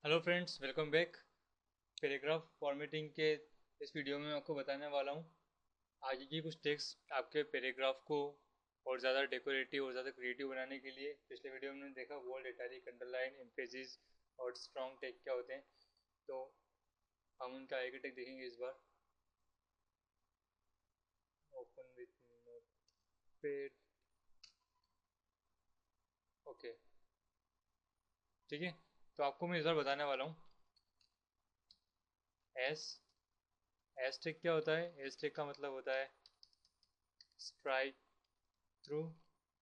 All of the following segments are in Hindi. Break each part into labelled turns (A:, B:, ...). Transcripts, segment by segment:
A: Hello friends, welcome back. Paragraph formatting के इस वीडियो में आपको बताने वाला हूँ आगे की कुछ टेक्स्ट आपके पैराग्राफ को और ज़्यादा डेकोरेटिव और ज़्यादा क्रिएटिव बनाने के लिए। पिछले वीडियो में हमने देखा बोल्ड, इटैलिक, अंडरलाइन, एम्फेसिस और स्ट्रॉन्ग टेक क्या होते हैं। तो हम उनका आगे टेक देखेंगे इस बार। Open with Notepad. ओके, ठीक है। तो आपको मैं इस बार बताने वाला हूँ एस एस टेक क्या होता है। एस टेक का मतलब होता है स्ट्राइक थ्रू।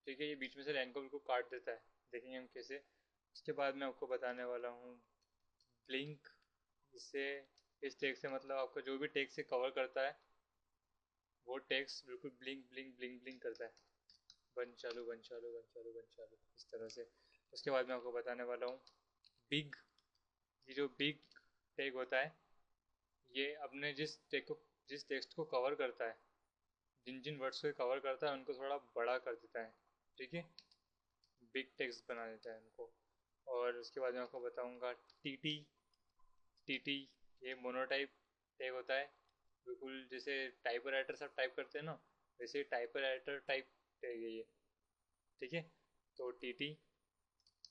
A: ठीक है, ये बीच में से लाइन को बिल्कुल काट देता है। देखेंगे हम कैसे। उसके बाद मैं आपको बताने वाला हूँ ब्लिंक। इससे इस टेक्स्ट से मतलब आपका जो भी टेक्स्ट से कवर करता है वो टेक्स्ट बिल्कुल ब्लिंक ब्लिंक ब्लिंक ब्लिंक करता है। बंद चालू बंद चालू बंद चालू बंद चालू, इस तरह से। उसके बाद मैं आपको बताने वाला हूँ बिग। ये जो बिग टेक होता है ये अपने जिस टेक्स्ट को कवर करता है, जिन जिन वर्ड्स को कवर करता है उनको थोड़ा बड़ा कर देता है। ठीक है, बिग टेक्स्ट बना देता है उनको। और उसके बाद मैं आपको बताऊंगा टीटी। टीटी ये मोनोटाइप टैग होता है। बिल्कुल जैसे टाइपर राइटर सब टाइप करते हैं ना, वैसे टाइपर राइटर टाइप टैग है ये। ठीक है, तो टीटी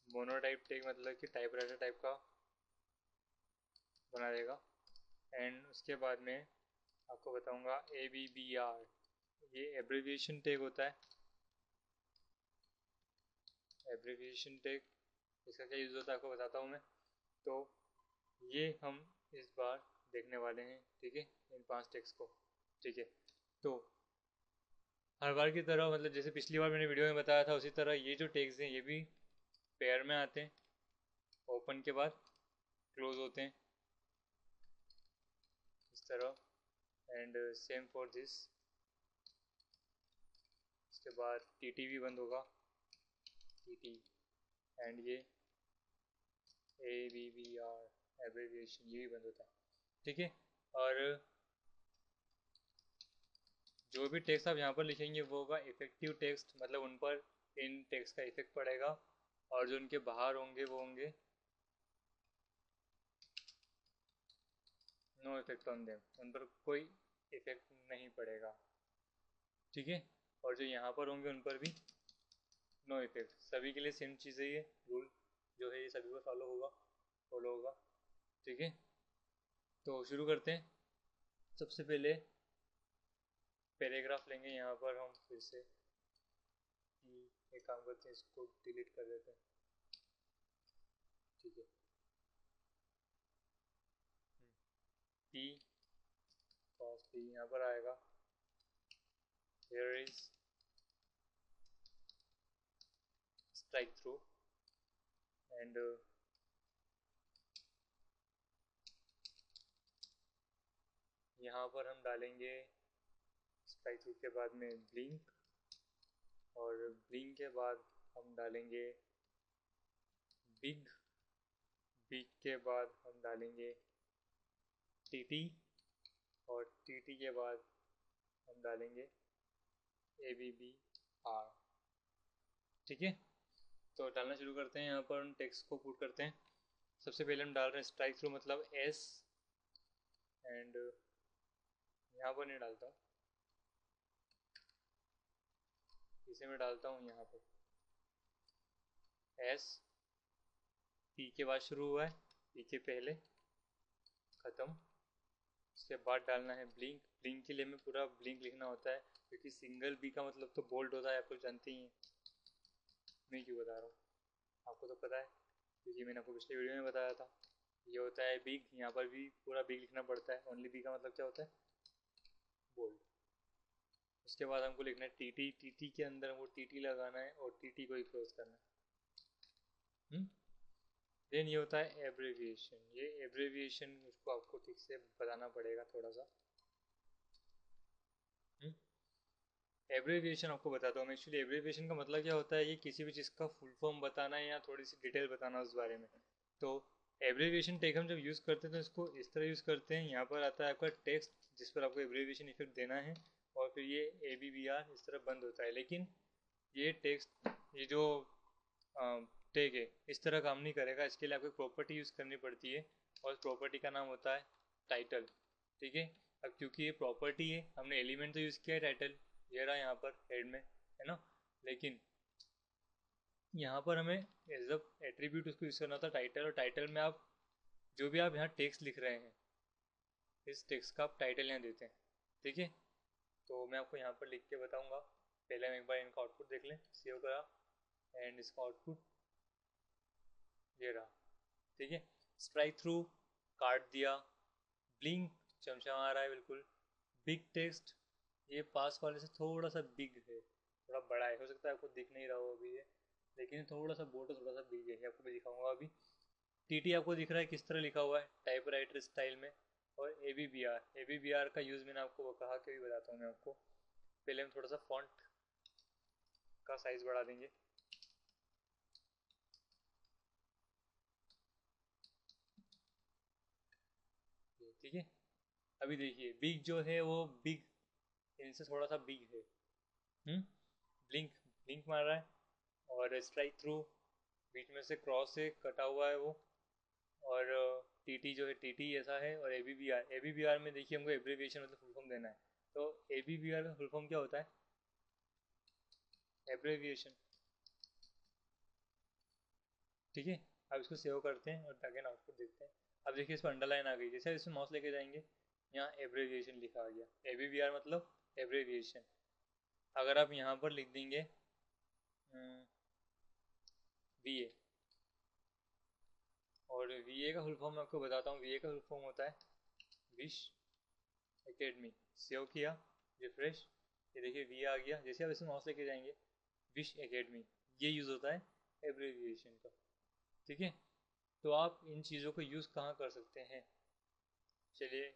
A: मोनोटाइप टैग मतलब कि टाइप राइटर टाइप का बना देगा। एंड उसके बाद में आपको बताऊंगा ABBR। ये एब्रिविएशन टैग होता है। एब्रिविएशन टैग इसका क्या यूज़ होता है आपको बताता हूँ मैं। तो ये हम इस बार देखने वाले हैं। ठीक है, इन 5 टेक्स्ट को। ठीक है, तो हर बार की तरह मतलब जैसे पिछली बार मैंने वीडियो में बताया था उसी तरह ये जो टेक्स्ट हैं ये भी पेयर में आते हैं। ओपन के बाद क्लोज होते हैं इस तरह। And same for this. उसके बाद टीटी भी बंद होगा, टीटी। एंड ये ABBR एब्रिविएशन ये भी बंद होता है। ठीक है, और जो भी टेक्स्ट आप यहाँ पर लिखेंगे वो होगा इफेक्टिव टेक्स्ट, मतलब उन पर इन टेक्स्ट का इफेक्ट पड़ेगा। और जो उनके बाहर होंगे वो होंगे नो इफेक्ट ऑन देम, उन पर कोई इफेक्ट नहीं पड़ेगा। ठीक है, और जो यहाँ पर होंगे उन पर भी नो इफेक्ट। सभी के लिए सेम चीज़ है ये रूल जो है, ये सभी को फॉलो होगा। ठीक है, तो शुरू करते हैं। सबसे पहले पैराग्राफ लेंगे यहाँ पर हम फिर से। एक काम करते हैं, इसको डिलीट कर देते हैं। ठीक है, पी कॉस पी यहाँ पर आएगा। here is strike through. And यहाँ पर हम डालेंगे स्ट्राइक थ्रू के बाद में ब्लिंक। और ब्लिंक के बाद हम डालेंगे बिग। बिग के बाद हम डालेंगे टीटी। और टीटी के बाद हम डालेंगे ABBR। ठीक है, तो डालना शुरू करते हैं। यहाँ पर हम टेक्स्ट को पुट करते हैं। सबसे पहले हम डाल रहे हैं स्ट्राइक थ्रू मतलब S। एंड यहाँ पर नहीं डालता, इसे मैं डालता हूँ यहाँ पर। S पी के बाद शुरू हुआ है, पी के पहले ख़त्म। उसके बाद डालना है ब्लिंक। ब्लिंक के लिए हमें पूरा ब्लिंक लिखना होता है क्योंकि सिंगल बी का मतलब तो बोल्ड होता है, आप लोग जानते ही हैं। मैं क्यों बता रहा हूँ, आपको तो पता है क्योंकि मैंने आपको पिछले वीडियो में बताया था। ये होता है बिग, यहाँ पर भी पूरा बिग लिखना पड़ता है। ओनली बी का मतलब क्या होता है, बोल्ड। उसके बाद हमको लिखना है टीटी। टीटी के अंदर हमको टीटी लगाना है और टीटी को ही क्लोज करना है। देन ये होता है एब्रेविएशन। ये एब्रेविएशन उसको आपको ठीक से बताना पड़ेगा थोड़ा सा। एब्रेविएशन आपको बताता हूँ मैं। एक्चुअली एब्रेविएशन का मतलब क्या होता है, ये किसी भी चीज़ का फुल फॉर्म बताना है या थोड़ी सी डिटेल बताना उस बारे में। तो एब्रेविएशन टेक हम जब यूज़ करते हैं तो इसको इस तरह यूज़ करते हैं। यहाँ पर आता है आपका टेक्स्ट जिस पर आपको एब्रेविएशन इफेक्ट देना है, और फिर ये ABBR इस तरह बंद होता है। लेकिन ये टेक्स्ट, ये जो ठीक है, इस तरह काम नहीं करेगा। इसके लिए आपको एक प्रॉपर्टी यूज़ करनी पड़ती है और उस प्रॉपर्टी का नाम होता है टाइटल। ठीक है, अब क्योंकि ये प्रॉपर्टी है, हमने एलिमेंट तो यूज़ किया है टाइटल, ये रहा यहाँ पर हेड में, है ना। लेकिन यहाँ पर हमें एज अ एट्रीब्यूट उसको यूज़ करना था टाइटल, और टाइटल में आप जो भी आप यहाँ टेक्स्ट लिख रहे हैं, इस टेक्स्ट का आप टाइटल यहाँ देते हैं। ठीक है, तो मैं आपको यहाँ पर लिख के बताऊँगा। पहले हम एक बार इनका आउटपुट देख लें, सेव करा एंड इसका आउटपुट ये रहा। ठीक है, स्ट्राइक थ्रू काट दिया, ब्लिंक चमचमा रहा है बिल्कुल, बिग टेक्स्ट ये पास वाले से थोड़ा सा बिग है, थोड़ा बड़ा है, हो सकता है आपको दिख नहीं रहा हो अभी ये, लेकिन थोड़ा सा बोर्ड थोड़ा सा बिग है, ये आपको मैं दिखाऊंगा अभी। टीटी आपको दिख रहा है किस तरह लिखा हुआ है, टाइपराइटर स्टाइल में। और ए बी बी आर का यूज़ मैंने आपको कहा कि भी बताता हूँ मैं आपको। पहले हम थोड़ा सा फॉन्ट का साइज़ बढ़ा देंगे। ठीक है, अभी देखिए बिग जो है वो बिग इनसे थोड़ा सा बिग है। ब्लिंक ब्लिंक मार रहा है, और स्ट्राइक थ्रू बीच में से क्रॉस से कटा हुआ है वो। और टीटी जो है टीटी ऐसा है। और ए बी बी आर में देखिए हमको एब्रीविएशन मतलब फुल फॉर्म देना है। तो ए बी बी आर का फुल फॉर्म क्या होता है, एब्रीविएशन। ठीक है, अब इसको सेव करते हैं और अगेन आउटपुट देखते हैं। अब देखिए इस पर अंडरलाइन आ गई, जैसे इसमें माउस लेके जाएंगे यहाँ एब्रीविएशन लिखा आ गया, ए बी बी आर मतलब एब्रीविएशन। अगर आप यहाँ पर लिख देंगे वी ए, और वी ए का फुल फॉर्म मैं आपको बताता हूँ। वी ए का फुल फॉर्म होता है विश एकेडमी। सेव किया, रिफ्रेश, ये देखिए वी आ गया। जैसे आप इसमें माउस लेके जाएंगे विश एकेडमी, ये यूज़ होता है एब्रीविएशन का। ठीक है, तो आप इन चीज़ों को यूज़ कहाँ कर सकते हैं। चलिए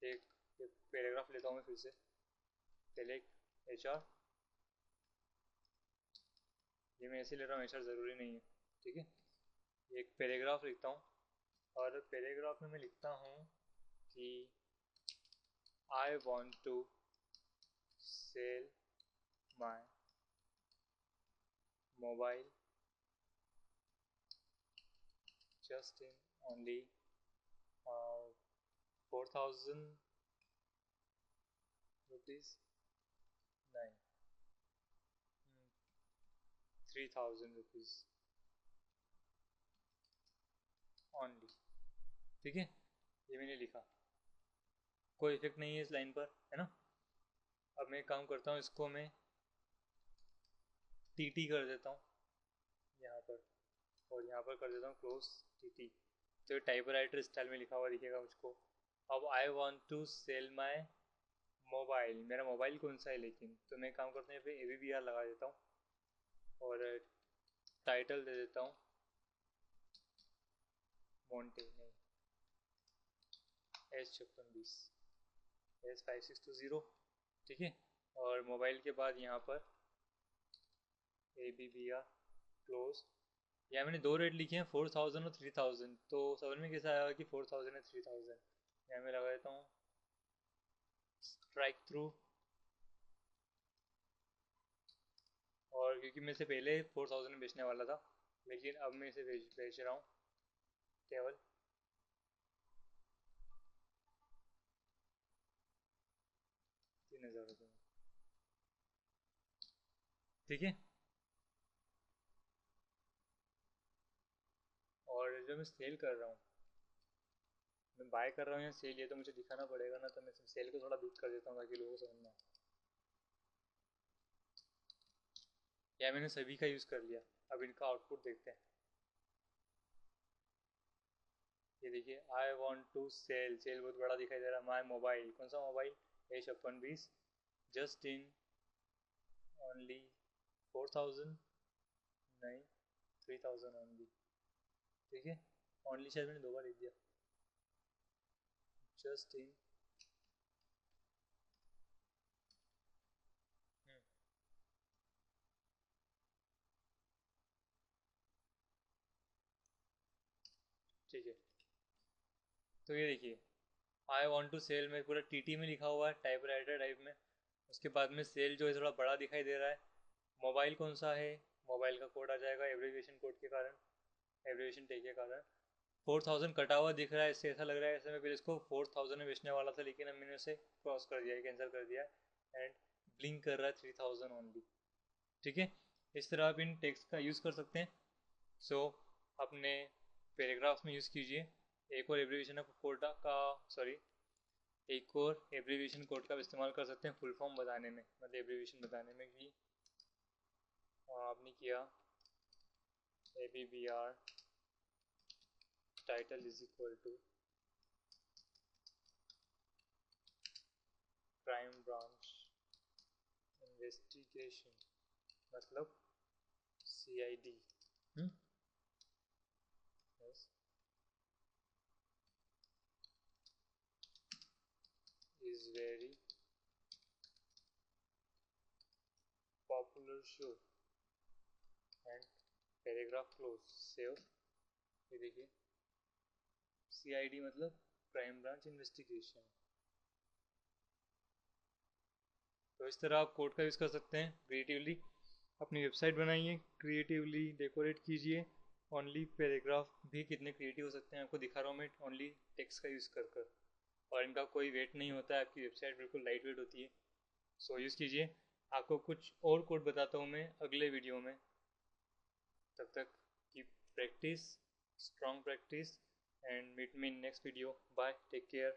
A: एक, एक पैराग्राफ लेता हूँ मैं फिर से। पहले एच आर, ये मैं ऐसे ले रहा हूँ, एच आर ज़रूरी नहीं है। ठीक है, एक पैराग्राफ लिखता हूँ, और पैराग्राफ में मैं लिखता हूँ कि I want to sell my mobile just in only 4,000 rupees, नहीं 3,000 rupees only। ठीक है, ये मैंने लिखा, कोई इफेक्ट नहीं है इस लाइन पर, है ना। अब मैं काम करता हूँ, इसको मैं टी टी कर देता हूँ यहाँ पर, और यहाँ पर कर देता हूँ क्लोज टी टी। तो ये टाइपराइटर स्टाइल में लिखा हुआ दिखेगा मुझको। अब I want to sell my mobile, मेरा मोबाइल कौन सा है लेकिन, तो मैं काम करता हूँ यहाँ पे ए बी बी आर लगा देता हूँ, और टाइटल दे देता हूँ मोन्टे, नहीं H5620, H5620। ठीक है, और मोबाइल के बाद यहाँ पर A B B R close. यहाँ मैंने दो रेट लिखे हैं, 4,000 और 3,000, तो समझ में कैसा आया कि 4,000 है 3,000। यहाँ मैं लगा देता हूँ स्ट्राइक थ्रू, और क्योंकि मैं इसे पहले 4,000 में बेचने वाला था, लेकिन अब मैं इसे बेच रहा हूँ केवल 3,000 रुपये में। ठीक है, और जो मैं सेल कर रहा हूँ, मैं बाय कर रहा हूँ या सेल, ये तो मुझे दिखाना पड़ेगा ना, तो मैं सेल को थोड़ा बिग कर देता हूँ ताकि लोगों को समझ में आए। या मैंने सभी का यूज़ कर लिया। अब इनका आउटपुट देखते हैं। ये देखिए I want to sell, sell बहुत बड़ा दिखाई दे रहा है। माई मोबाइल, कौन सा mobile, A5620, just in only 4,000, नहीं 3,000 ओनली। ठीक है, ओनली शायद मैंने दो बार लिख दिया, जस्ट इन। ठीक है, तो ये देखिए आई वॉन्ट टू सेल में पूरा टी टी में लिखा हुआ है टाइपराइटर टाइप में। उसके बाद में सेल जो है थोड़ा बड़ा दिखाई दे रहा है। मोबाइल कौन सा है, मोबाइल का कोड आ जाएगा एब्रीविएशन कोड के कारण, एब्रीविएशन टैग के कारण। 4000 कटा हुआ दिख रहा है, इससे ऐसा लग रहा है जैसे मैं पहले इसको 4000 में बेचने वाला था, लेकिन अब मैंने उसे क्रॉस कर दिया है, कैंसिल कर दिया है, एंड ब्लिंक कर रहा है 3000 ओनली। ठीक है, इस तरह आप इन टेक्स्ट का यूज़ कर सकते हैं। सो अपने पैराग्राफ में यूज़ कीजिए। एक और एब्रीविएशन कोड का सॉरी एक और एब्रीविएशन कोड का इस्तेमाल कर सकते हैं फुल फॉर्म बताने में, मतलब एब्रीविएशन बताने में कि आपने किया ABBR title is equal to crime branch investigation, मतलब CID। yes, is very popular show and paragraph close save. ये देखिए CID मतलब क्राइम ब्रांच इन्वेस्टिगेशन। तो इस तरह आप कोड का यूज़ कर सकते हैं क्रिएटिवली। अपनी वेबसाइट बनाइए, क्रिएटिवली डेकोरेट कीजिए। ओनली पैराग्राफ भी कितने क्रिएटिव हो सकते हैं आपको दिखा रहा हूँ मैं, ओनली टेक्स्ट का यूज़ कर कर। और इनका कोई वेट नहीं होता है, आपकी वेबसाइट बिल्कुल लाइट वेट होती है। सो यूज़ कीजिए। आपको कुछ और कोड बताता हूँ मैं अगले वीडियो में। तब तक keep practice, strong practice, and meet me in next video. Bye, take care.